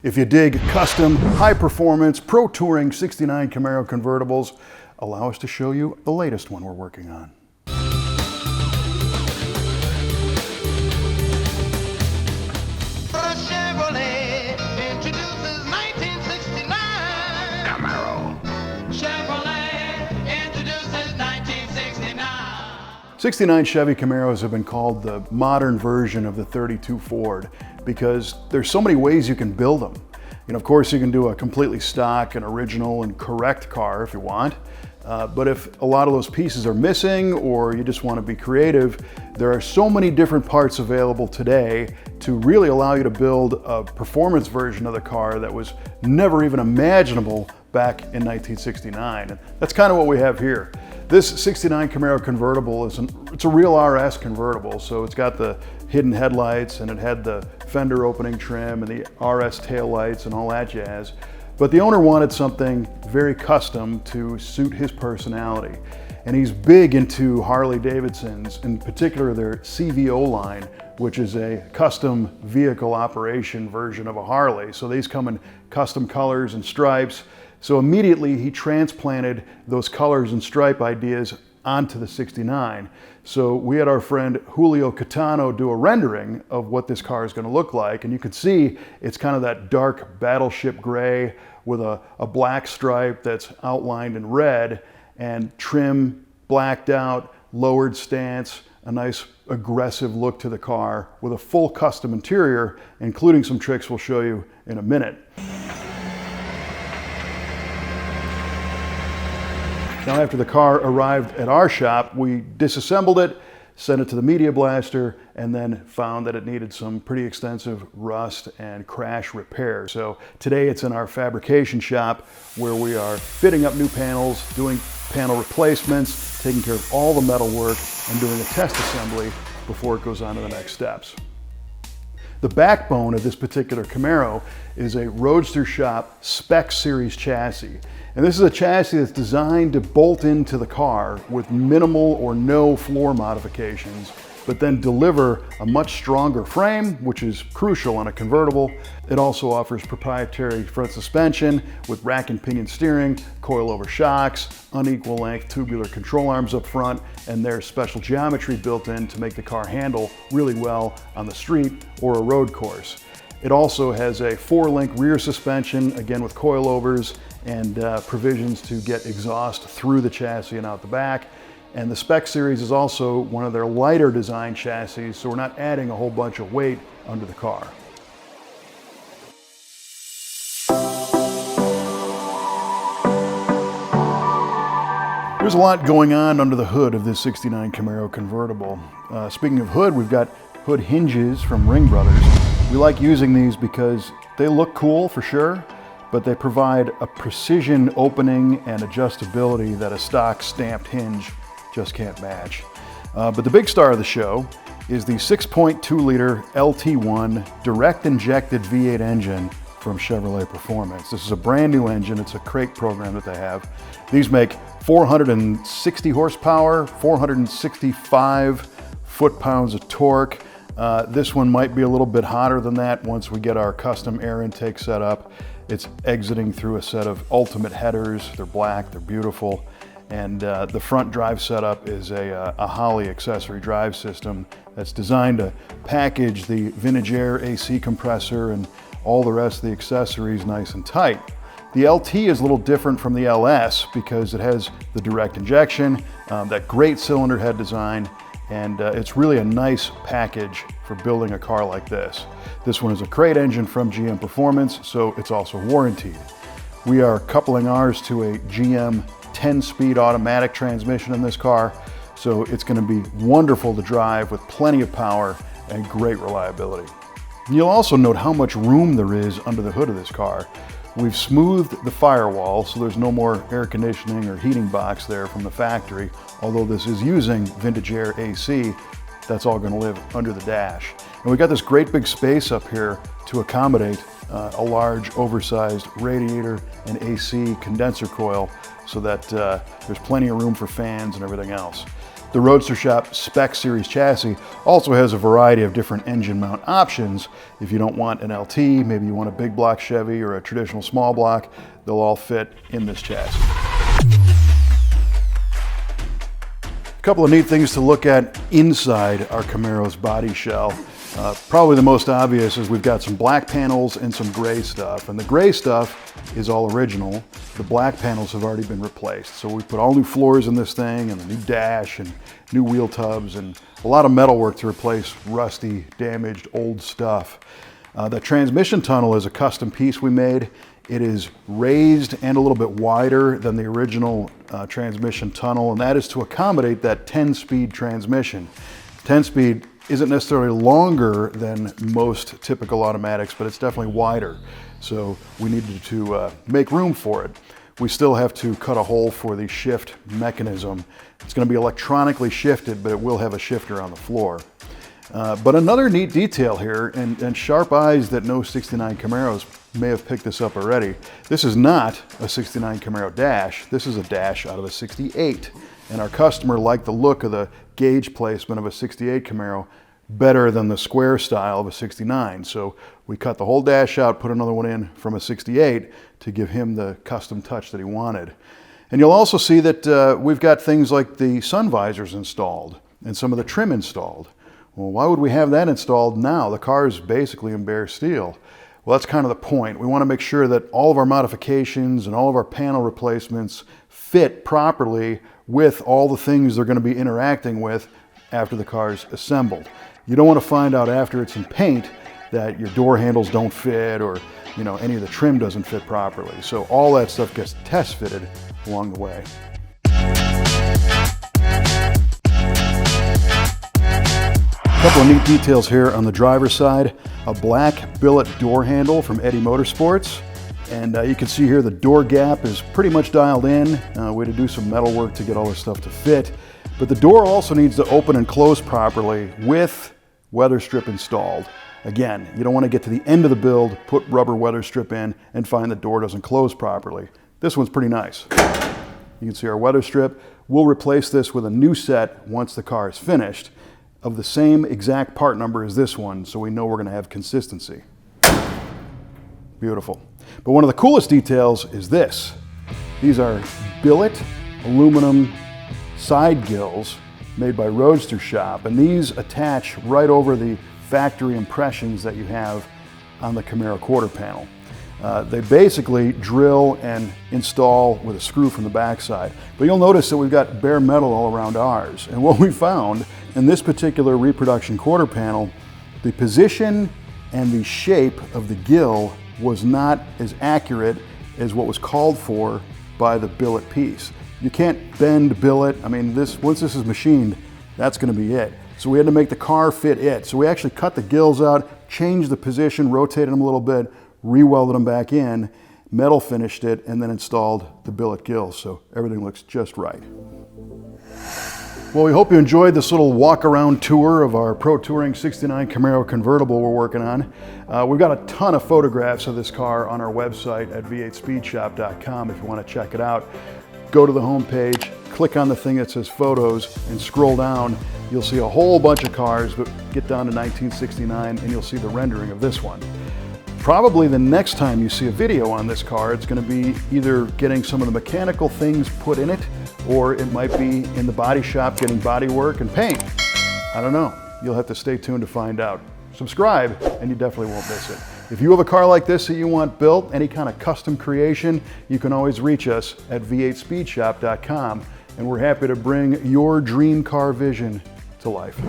If you dig custom, high-performance, Pro-Touring 69 Camaro convertibles, allow us to show you the latest one we're working on. Chevrolet introduces 1969 Camaro. Chevrolet introduces 1969. 69 Chevy Camaros have been called the modern version of the 32 Ford because there's so many ways you can build them. And of course, you can do a completely stock and original and correct car if you want. But if a lot of those pieces are missing or you just want to be creative, there are so many different parts available today to really allow you to build a performance version of the car that was never even imaginable back in 1969. And that's kind of what we have here. This 69 Camaro convertible it's a real RS convertible, so it's got the hidden headlights and it had the fender opening trim and the RS taillights and all that jazz. But the owner wanted something very custom to suit his personality. And he's big into Harley-Davidsons, in particular their CVO line, which is a custom vehicle operation version of a Harley. So these come in custom colors and stripes. So immediately he transplanted those colors and stripe ideas onto the 69. So we had our friend Julio Catano do a rendering of what this car is going to look like. And you can see it's kind of that dark battleship gray with a black stripe that's outlined in red and trim, blacked out, lowered stance, a nice aggressive look to the car with a full custom interior, including some tricks we'll show you in a minute. Now, after the car arrived at our shop, we disassembled it, sent it to the media blaster, and then found that it needed some pretty extensive rust and crash repair. So today it's in our fabrication shop where we are fitting up new panels, doing panel replacements, taking care of all the metal work, and doing a test assembly before it goes on to the next steps. The backbone of this particular Camaro is a Roadster shop spec series chassis. And this is a chassis that's designed to bolt into the car with minimal or no floor modifications, but then deliver a much stronger frame, which is crucial on a convertible. It also offers proprietary front suspension with rack and pinion steering, coilover shocks, unequal length tubular control arms up front, and there's special geometry built in to make the car handle really well on the street or a road course. It also has a 4-link rear suspension, again with coilovers, and provisions to get exhaust through the chassis and out the back. And the spec series is also one of their lighter design chassis, so we're not adding a whole bunch of weight under the car. There's a lot going on under the hood of this 69 Camaro convertible. Speaking of hood, we've got hood hinges from Ring Brothers. We like using these because they look cool for sure, but they provide a precision opening and adjustability that a stock stamped hinge just can't match. But the big star of the show is the 6.2 liter LT1 direct injected V8 engine from Chevrolet Performance. This is a brand new engine. It's a crate program that they have. These make 460 horsepower, 465 foot-pounds of torque. This one might be a little bit hotter than that once we get our custom air intake set up. It's exiting through a set of ultimate headers. They're black, they're beautiful. And the front drive setup is a HOLLEY accessory drive system that's designed to package the vintage air AC compressor and all the rest of the accessories nice and tight. The LT is a little different from the LS because it has the direct injection, that great cylinder head design, and it's really a nice package for building a car like this. This one is a crate engine from GM Performance, so it's also warranted. We are coupling ours to a GM 10-speed automatic transmission in this car, so it's going to be wonderful to drive with plenty of power and great reliability. You'll also note how much room there is under the hood of this car. We've smoothed the firewall, so there's no more air conditioning or heating box there from the factory. Although this is using vintage air AC, that's all going to live under the dash. And we've got this great big space up here to accommodate a large oversized radiator and AC condenser coil so that there's plenty of room for fans and everything else. The Roadster Shop Spec Series chassis also has a variety of different engine mount options. If you don't want an LT, maybe you want a big block Chevy or a traditional small block, they'll all fit in this chassis. A couple of neat things to look at inside our Camaro's body shell. Probably the most obvious is we've got some black panels and some gray stuff. And the gray stuff is all original. The black panels have already been replaced. So we put all new floors in this thing and a new dash and new wheel tubs and a lot of metal work to replace rusty, damaged, old stuff. The transmission tunnel is a custom piece we made. It is raised and a little bit wider than the original transmission tunnel, and that is to accommodate that 10-speed transmission. 10-speed isn't necessarily longer than most typical automatics, but it's definitely wider. So we needed to make room for it. We still have to cut a hole for the shift mechanism. It's going to be electronically shifted, but it will have a shifter on the floor. But another neat detail here, and sharp eyes that know 69 Camaros may have picked this up already. This is not a 69 Camaro dash. This is a dash out of a 68. And our customer liked the look of the gauge placement of a 68 Camaro better than the square style of a 69. So we cut the whole dash out, put another one in from a 68 to give him the custom touch that he wanted. And you'll also see that we've got things like the sun visors installed and some of the trim installed. Well, why would we have that installed now? The car is basically in bare steel. Well, that's kind of the point. We want to make sure that all of our modifications and all of our panel replacements fit properly with all the things they're going to be interacting with after the car's assembled. You don't want to find out after it's in paint that your door handles don't fit or any of the trim doesn't fit properly. So all that stuff gets test fitted along the way. A couple of neat details here on the driver's side. A black billet door handle from Eddie Motorsports. And you can see here the door gap is pretty much dialed in. We had to do some metal work to get all this stuff to fit. But the door also needs to open and close properly with weather strip installed. Again, you don't want to get to the end of the build, put rubber weather strip in, and find the door doesn't close properly. This one's pretty nice. You can see our weather strip. We'll replace this with a new set once the car is finished of the same exact part number as this one, so we know we're going to have consistency. Beautiful. But one of the coolest details is this. These are billet aluminum side gills made by Roadster Shop, and these attach right over the factory impressions that you have on the Camaro quarter panel. They basically drill and install with a screw from the backside. But you'll notice that we've got bare metal all around ours. And what we found in this particular reproduction quarter panel, the position and the shape of the gill was not as accurate as what was called for by the billet piece. You can't bend billet. I mean, once this is machined, that's going to be it. So we had to make the car fit it. So we actually cut the gills out, changed the position, rotated them a little bit, re-welded them back in, metal finished it, and then installed the billet gills. So everything looks just right. Well, we hope you enjoyed this little walk-around tour of our Pro-Touring 69 Camaro convertible we're working on. We've got a ton of photographs of this car on our website at v8speedshop.com if you want to check it out. Go to the home page, click on the thing that says photos, and scroll down. You'll see a whole bunch of cars, but get down to 1969 and you'll see the rendering of this one. Probably the next time you see a video on this car, it's going to be either getting some of the mechanical things put in it, or it might be in the body shop getting body work and paint. I don't know. You'll have to stay tuned to find out. Subscribe and you definitely won't miss it. If you have a car like this that you want built, any kind of custom creation, you can always reach us at v8speedshop.com, and we're happy to bring your dream car vision to life.